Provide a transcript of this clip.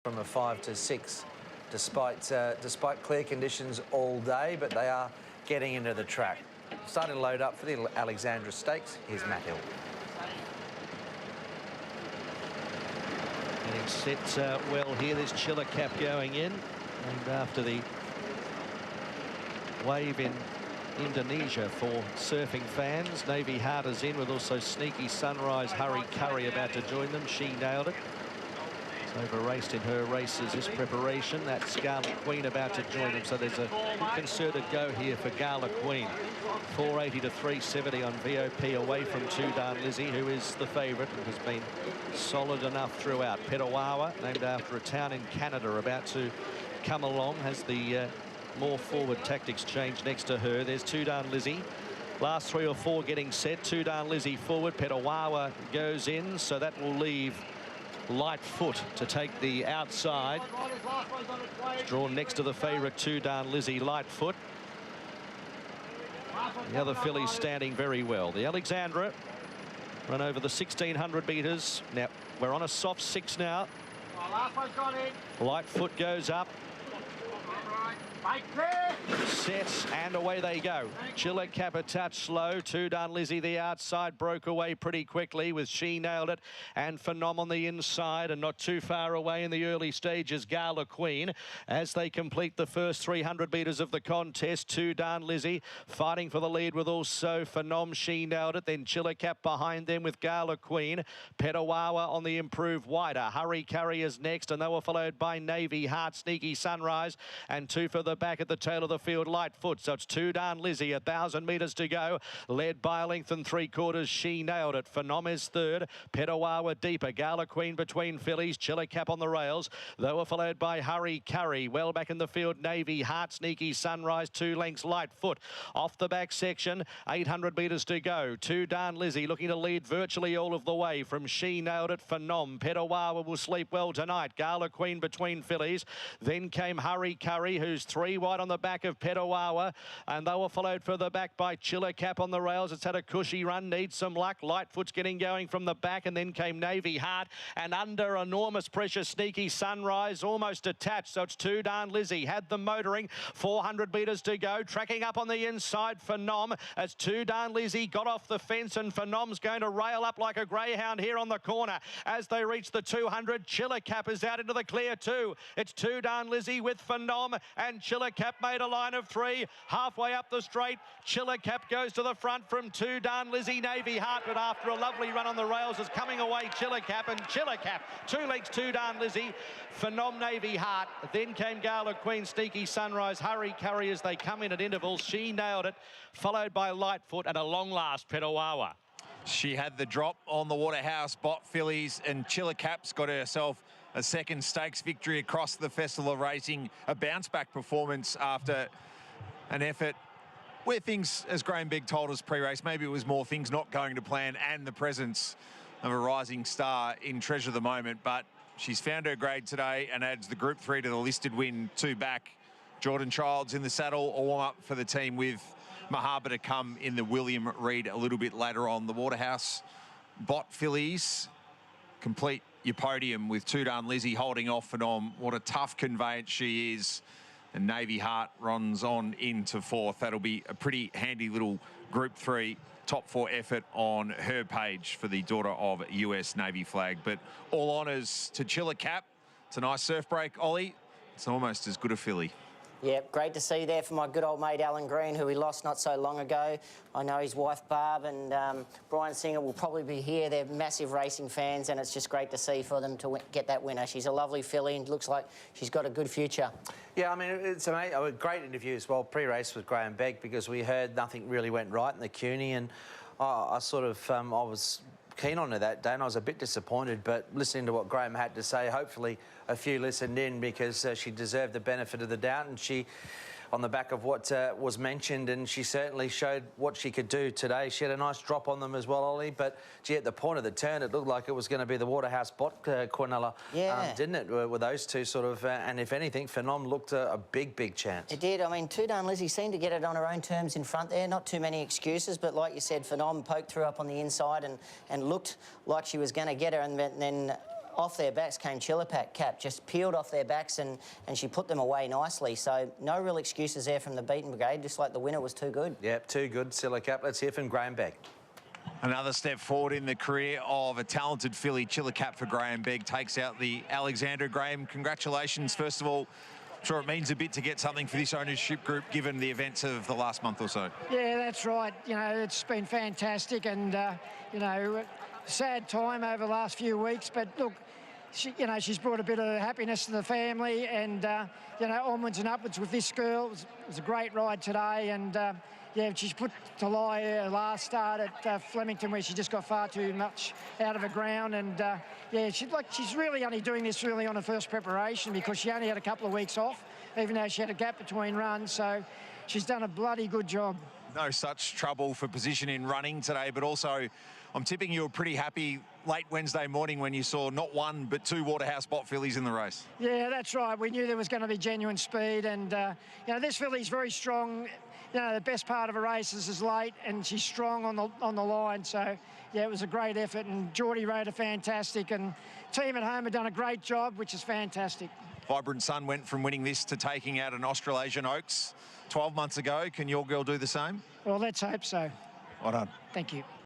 from a 5 to 6, despite clear conditions all day, but they are getting into the track. Starting to load up for the Alexandra Stakes. Here's Matt Hill. Getting set well here. There's Cilicap going in, and after the wave in Indonesia for surfing fans. Navy Heart is in with also Sneaky Sunrise. Hurry Curry about to join them. She nailed it. It's over-raced in her races this preparation. That Scarlet Queen about to join them. So there's a good concerted go here for Gala Queen. 480 to 370 on VOP away from Two Darn Lizzie, who is the favourite and has been solid enough throughout. Petawawa, named after a town in Canada, about to come along, has the more forward tactics change next to her. There's Two Darn Lizzie. Last 3 or 4 getting set. Two Darn Lizzie forward. Petawawa goes in, so that will leave Lightfoot to take the outside. It's drawn next to the favourite Two Darn Lizzie, Lightfoot. The other fillies standing very well. The Alexandra run over the 1,600 metres. Now, we're on a soft 6 now. Lightfoot goes up. Set, and away they go. Cilicap a touch slow. Two Darn Lizzie the outside, broke away pretty quickly with She Nailed It, and Phenom on the inside, and not too far away in the early stages, Gala Queen. As they complete the first 300 metres of the contest, Two Darn Lizzie fighting for the lead with also Phenom, She Nailed It, then Cilicap behind them with Gala Queen. Petawawa on the improved wider. Hurry Curry is next, and they were followed by Navy Heart, Sneaky Sunrise, and two for the back at the tail of the field, Lightfoot. So it's Two Darn Lizzie, 1,000 metres to go, led by a length and 3/4. She Nailed It. Phenom is third. Petawawa deeper. Gala Queen between fillies. Cilicap on the rails. They were followed by Hurry Curry. Well back in the field, Navy Heart, Sneaky Sunrise, 2 lengths, Lightfoot. Off the back section, 800 metres to go. Two Darn Lizzie looking to lead virtually all of the way from She Nailed It. Phenom. Petawawa will sleep well tonight. Gala Queen between fillies. Then came Hurry Curry, who's 3 wide on the back of Petawawa, and they were followed further back by Cilicap on the rails. It's had a cushy run, needs some luck. Lightfoot's getting going from the back, and then came Navy Heart, and under enormous pressure, Sneaky Sunrise almost attached. So it's Two Darn Lizzie had them motoring. 400 metres to go, tracking up on the inside. Phenom as Two Darn Lizzie got off the fence, and Phenom's going to rail up like a greyhound here on the corner. As they reach the 200, Cilicap is out into the clear too. It's Two Darn Lizzie with Phenom, and Cilicap made a line of 3 halfway up the straight. Cilicap goes to the front from Two Darn Lizzie. Navy Heart, but after a lovely run on the rails, is coming away Cilicap, and Cilicap 2 lengths, Two Darn Lizzie. Phenom, Navy Heart. Then came Gala Queen, Sneaky Sunrise, Hurry Curry as they come in at intervals. She Nailed It, followed by Lightfoot, and a long last, Petawawa. She had the drop on the Waterhouse Bot fillies, and Cilicap's got herself a second stakes victory across the Festival of Racing, a bounce-back performance after an effort where things, as Graeme Begg told us pre-race, maybe it was more things not going to plan and the presence of a rising star in Treasure of the Moment. But she's found her grade today and adds the Group 3 to the listed win, 2 back. Jordan Childs in the saddle, a warm-up for the team with Mahaba to come in the William Reid a little bit later on. The Waterhouse Bot fillies complete your podium with Two Darn Lizzie holding off Phenom. What a tough conveyance she is. And Navy Heart runs on into 4th. That'll be a pretty handy little Group 3 top 4 effort on her page for the daughter of US Navy flag. But all honours to Cilicap. It's a nice surf break, Ollie. It's almost as good a filly. Yeah, great to see there for my good old mate Alan Green, who we lost not so long ago. I know his wife Barb and Brian Singer will probably be here. They're massive racing fans, and it's just great to see for them to get that winner. She's a lovely filly and looks like she's got a good future. Yeah, I mean, it's amazing. A great interview as well, pre-race with Graeme Begg, because we heard nothing really went right in the CUNY, and I was keen on her that day, and I was a bit disappointed, but listening to what Graeme had to say, hopefully a few listened in, because she deserved the benefit of the doubt, and she, on the back of what was mentioned, and she certainly showed what she could do today. She had a nice drop on them as well, Ollie, but gee, at the point of the turn, it looked like it was going to be the Waterhouse Bot, Quinella, didn't it, with those two sort of, and if anything, Phenom looked a big chance. It did. I mean, Two Darn Lizzie seemed to get it on her own terms in front there, not too many excuses, but like you said, Phenom poked through up on the inside and looked like she was going to get her, and then off their backs came Cilicap, just peeled off their backs and she put them away nicely. So no real excuses there from the beaten brigade, just like the winner was too good. Yep, too good, Cilicap. Let's hear from Graeme Begg. Another step forward in the career of a talented filly. Cilicap for Graeme Begg takes out the Alexandra. Graeme, congratulations. First of all, I'm sure it means a bit to get something for this ownership group, given the events of the last month or so. Yeah, that's right. You know, it's been fantastic and, you know, sad time over the last few weeks. But look, she's brought a bit of happiness to the family and, you know, onwards and upwards with this girl. It was a great ride today and, yeah, she's put to lie her last start at Flemington where she just got far too much out of the ground and, yeah, she's really only doing this really on her first preparation because she only had a couple of weeks off, even though she had a gap between runs, so she's done a bloody good job. No such trouble for position in running today, but also I'm tipping you were pretty happy late Wednesday morning when you saw not one but two Waterhouse Bott fillies in the race. Yeah, that's right. We knew there was going to be genuine speed and, you know, this filly's very strong. You know, the best part of a race is late and she's strong on the line. So, yeah, it was a great effort and Geordie rode her fantastic and team at home have done a great job, which is fantastic. Vibrant Sun went from winning this to taking out an Australasian Oaks 12 months ago. Can your girl do the same? Well, let's hope so. Well done. Thank you.